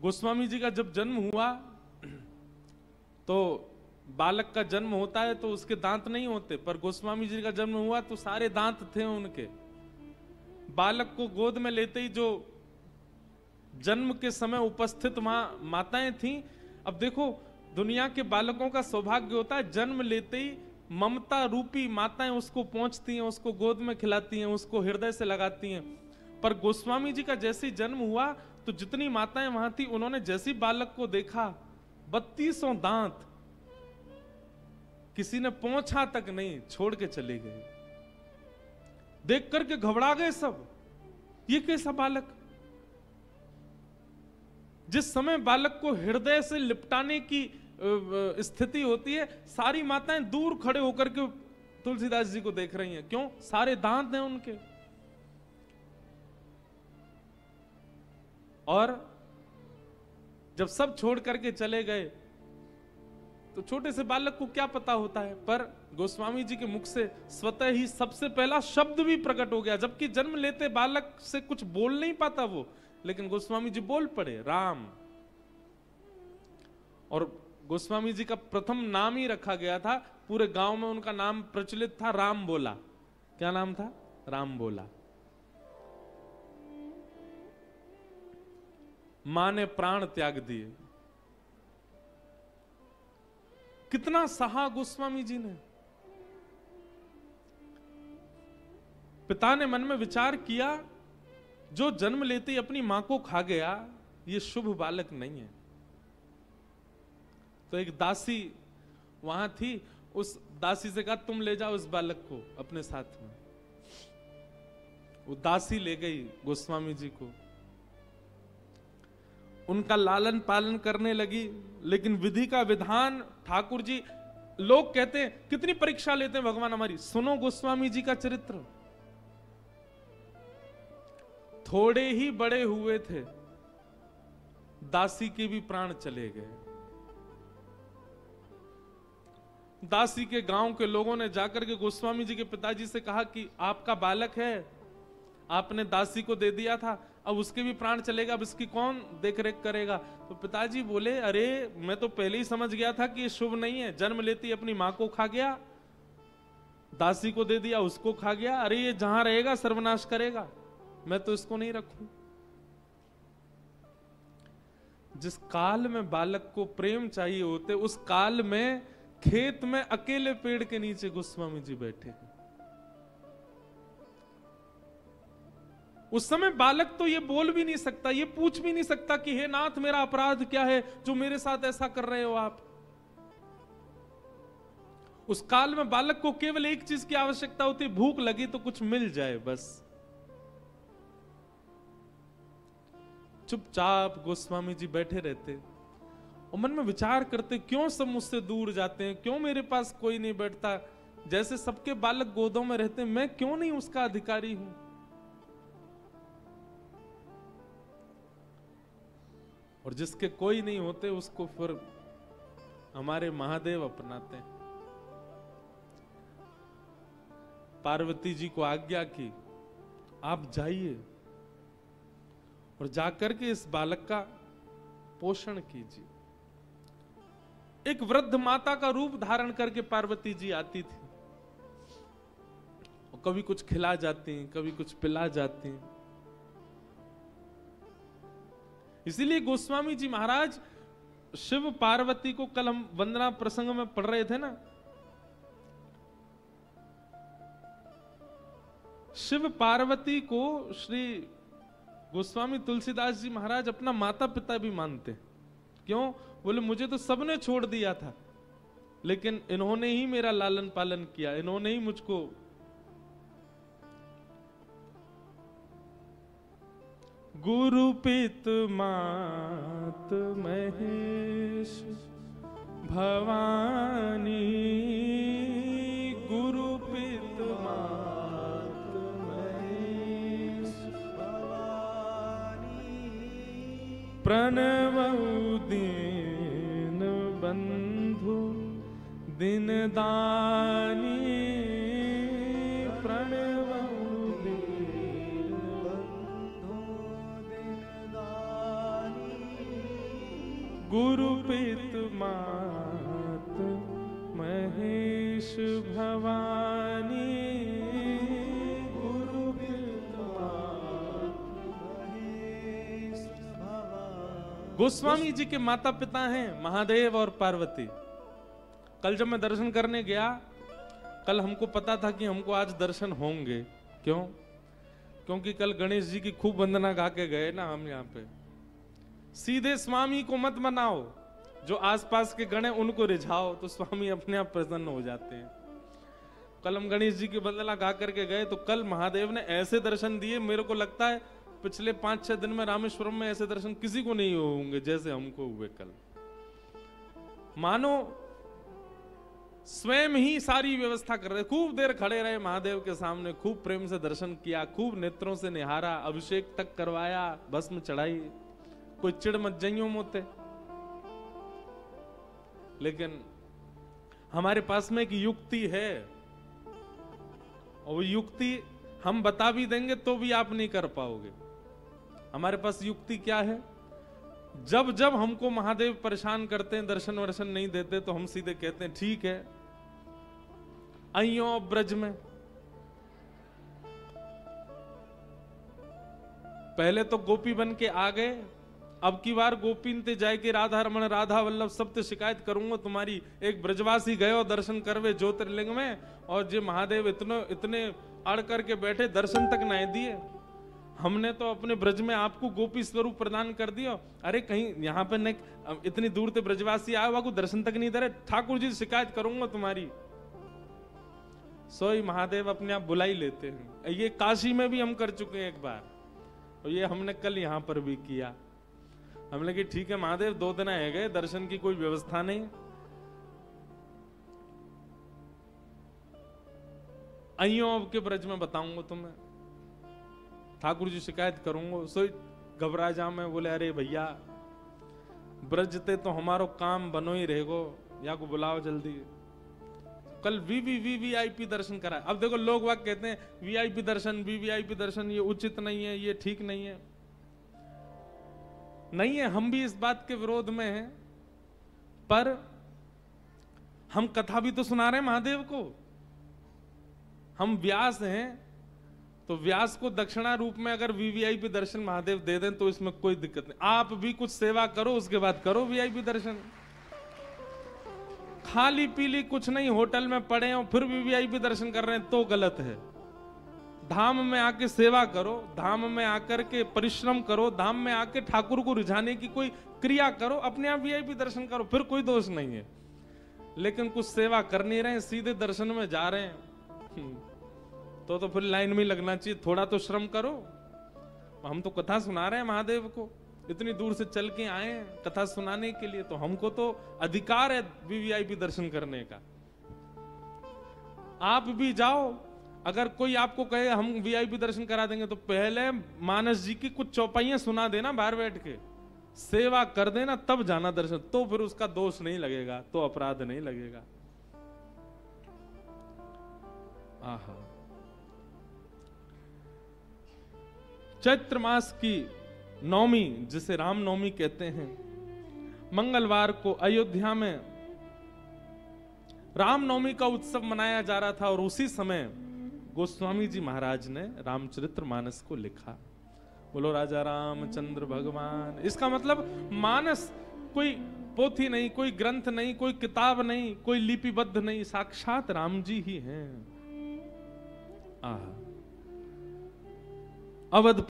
गोस्वामी जी का जब जन्म हुआ तो बालक का जन्म होता है तो उसके दांत नहीं होते, पर गोस्वामी जी का जन्म हुआ तो सारे दांत थे उनके। बालक को गोद में लेते ही जो जन्म के समय उपस्थित वहां माताएं थीं, अब देखो दुनिया के बालकों का सौभाग्य होता है जन्म लेते ही ममता रूपी माताएं उसको पहुंचती हैं, उसको गोद में खिलाती हैं, उसको हृदय से लगाती हैं। पर गोस्वामी जी का जैसे ही जन्म हुआ तो जितनी माताएं वहां थी, उन्होंने जैसे ही बालक को देखा 32 दांत, किसी ने पहुंचा तक नहीं, छोड़ के चले गए। देख करके घबरा गए सब, ये कैसा बालक। जिस समय बालक को हृदय से लिपटाने की स्थिति होती है, सारी माताएं दूर खड़े होकर के तुलसीदास जी को देख रही हैं। क्यों? सारे दांत हैं उनके। और जब सब छोड़ करके चले गए तो छोटे से बालक को क्या पता होता है, पर गोस्वामी जी के मुख से स्वतः ही सबसे पहला शब्द भी प्रकट हो गया। जबकि जन्म लेते बालक से कुछ बोल नहीं पाता वो, लेकिन गोस्वामी जी बोल पड़े, राम। और गोस्वामी जी का प्रथम नाम ही रखा गया था, पूरे गांव में उनका नाम प्रचलित था, राम बोला। क्या नाम था? राम बोला। मां ने प्राण त्याग दिए। कितना सहा गोस्वामी जी ने। पिता ने मन में विचार किया, जो जन्म लेते ही अपनी मां को खा गया, ये शुभ बालक नहीं है। तो एक दासी वहां थी, उस दासी से कहा तुम ले जाओ इस बालक को अपने साथ में। वो दासी ले गई गोस्वामी जी को, उनका लालन पालन करने लगी। लेकिन विधि का विधान, ठाकुर जी, लोग कहते हैं कितनी परीक्षा लेते हैं भगवान हमारी। सुनो गोस्वामी जी का चरित्र। थोड़े ही बड़े हुए थे, दासी के भी प्राण चले गए। दासी के गांव के लोगों ने जाकर के गोस्वामी जी के पिताजी से कहा कि आपका बालक है, आपने दासी को दे दिया था, अब उसके भी प्राण चलेगा, अब इसकी कौन देख रेख करेगा। तो पिताजी बोले, अरे मैं तो पहले ही समझ गया था कि ये शुभ नहीं है। जन्म लेती अपनी मां को खा गया, दासी को दे दिया, उसको खा गया, अरे ये जहां रहेगा सर्वनाश करेगा, मैं तो इसको नहीं रखूं। जिस काल में बालक को प्रेम चाहिए होते, उस काल में खेत में अकेले पेड़ के नीचे गोस्वामी जी बैठे हैं। उस समय बालक तो ये बोल भी नहीं सकता, ये पूछ भी नहीं सकता कि हे नाथ मेरा अपराध क्या है जो मेरे साथ ऐसा कर रहे हो आप। उस काल में बालक को केवल एक चीज की आवश्यकता होती, भूख लगी तो कुछ मिल जाए बस। चुपचाप गोस्वामी जी बैठे रहते और मन में विचार करते, क्यों सब मुझसे दूर जाते हैं, क्यों मेरे पास कोई नहीं बैठता। जैसे सबके बालक गोदों में रहते, मैं क्यों नहीं उसका अधिकारी हूं। और जिसके कोई नहीं होते उसको फिर हमारे महादेव अपनाते हैं। पार्वती जी को आज्ञा की, आप जाइए और जाकर के इस बालक का पोषण कीजिए। एक वृद्ध माता का रूप धारण करके पार्वती जी आती थी और कभी कुछ खिला जाती, कभी कुछ पिला जाती। इसीलिए गोस्वामी जी महाराज शिव पार्वती को, कल हम वंदना प्रसंग में पढ़ रहे थे ना, शिव पार्वती को श्री गोस्वामी तुलसीदास जी महाराज अपना माता पिता भी मानते। क्यों? बोले मुझे तो सबने छोड़ दिया था, लेकिन इन्होंने ही मेरा लालन पालन किया, इन्होंने ही मुझको। गुरु पित मात महेश भवानी, गुरु पित मात महेश भवानी, प्रणवउ दीन बंधु दिन दानी, प्रणवउ दीन बंधु दिन दानी। गुरु पितु मात महेश भवानी, गुरु पितु मात महेश भवानी। गोस्वामी जी के माता पिता हैं महादेव और पार्वती। कल जब मैं दर्शन करने गया, कल हमको पता था कि हमको आज दर्शन होंगे। क्यों? क्योंकि कल गणेश जी की खूब वंदना गा के गए ना हम यहाँ पे। सीधे स्वामी को मत मनाओ, जो आसपास के गण हैं उनको रिझाओ, तो स्वामी अपने आप प्रसन्न हो जाते हैं। कल हम गणेश जी की वंदना गा करके गए, तो कल महादेव ने ऐसे दर्शन दिए, मेरे को लगता है पिछले 5-6 दिन में रामेश्वरम में ऐसे दर्शन किसी को नहीं होंगे जैसे हमको हुए कल। मानो स्वयं ही सारी व्यवस्था कर रहे। खूब देर खड़े रहे महादेव के सामने, खूब प्रेम से दर्शन किया, खूब नेत्रों से निहारा, अभिषेक तक करवाया, भस्म चढ़ाई। कोई चिड़ मत जाइयो मोते। लेकिन हमारे पास में एक युक्ति है, और वो युक्ति हम बता भी देंगे तो भी आप नहीं कर पाओगे। हमारे पास युक्ति क्या है? जब जब हमको महादेव परेशान करते हैं, दर्शन वर्शन नहीं देते, तो हम सीधे कहते हैं ठीक है, आइयो ब्रज में। पहले तो गोपी बन के आ गए, अब की बार गोपीन ते जाए के राधा रमन राधा वल्लभ सब ते शिकायत करूंगा तुम्हारी। एक ब्रजवासी गए और दर्शन करवे ज्योतिर्लिंग में, और जे महादेव इतने अड़ करके बैठे, दर्शन तक नहीं दिए। हमने तो अपने ब्रज में आपको गोपी स्वरूप प्रदान कर दिया। अरे कहीं यहाँ पे न इतनी दूर से ब्रजवासी आए, वहां को दर्शन तक नहीं दे रहे, ठाकुर जी शिकायत करूंगा तुम्हारी। सोई महादेव अपने आप बुला ही लेते हैं। ये काशी में भी हम कर चुके हैं एक बार, और ये हमने कल यहां पर भी किया। हमने कि ठीक है महादेव 2 दिन आए गए, दर्शन की कोई व्यवस्था नहीं, आइयो अब के ब्रज में बताऊंगा तुम्हें, ठाकुर जी शिकायत करूंगा। सोई घबरा जा में बोले अरे भैया ब्रजते तो हमारो काम बनो ही रहेगो, या को बुलाओ जल्दी। कल वीवीआईपी दर्शन करा। अब देखो लोग वाक कहते हैं वीआईपी दर्शन, वीवीआईपी दर्शन ये उचित नहीं है, ये ठीक नहीं है। नहीं है, हम भी इस बात के विरोध में हैं, पर हम कथा भी तो सुना रहे हैं महादेव को। हम व्यास हैं, तो व्यास को दक्षिणा रूप में अगर वीवीआईपी दर्शन महादेव दे दें तो इसमें कोई दिक्कत नहीं। आप भी कुछ सेवा करो, उसके बाद करो वीआईपी दर्शन। खाली पीली कुछ नहीं, होटल में पड़े हो फिर भी वीआईपी दर्शन कर रहे हैं तो गलत है। धाम में आके सेवा करो, धाम में आकर के परिश्रम करो, धाम में आके ठाकुर को रिझाने की कोई क्रिया करो, अपने आप वीआईपी दर्शन करो, फिर कोई दोष नहीं है। लेकिन कुछ सेवा कर नहीं रहे, सीधे दर्शन में जा रहे हैं, तो फिर लाइन में लगना चाहिए। थोड़ा तो श्रम करो। हम तो कथा सुना रहे हैं महादेव को, इतनी दूर से चल के आए कथा सुनाने के लिए, तो हमको तो अधिकार है वीवीआईपी दर्शन करने का। आप भी जाओ, अगर कोई आपको कहे हम वीआईपी दर्शन करा देंगे, तो पहले मानस जी की कुछ चौपाइयां सुना देना बाहर बैठ के, सेवा कर देना, तब जाना दर्शन, तो फिर उसका दोष नहीं लगेगा, तो अपराध नहीं लगेगा। आहा। चैत्र मास की नवमी, जिसे राम नवमी कहते हैं, मंगलवार को अयोध्या में राम नवमी का उत्सव मनाया जा रहा था, और उसी समय गोस्वामी जी महाराज ने रामचरितमानस को लिखा। बोलो राजा रामचंद्र भगवान। इसका मतलब मानस कोई पोथी नहीं, कोई ग्रंथ नहीं, कोई किताब नहीं, कोई लिपिबद्ध नहीं, साक्षात राम जी ही हैं। अवध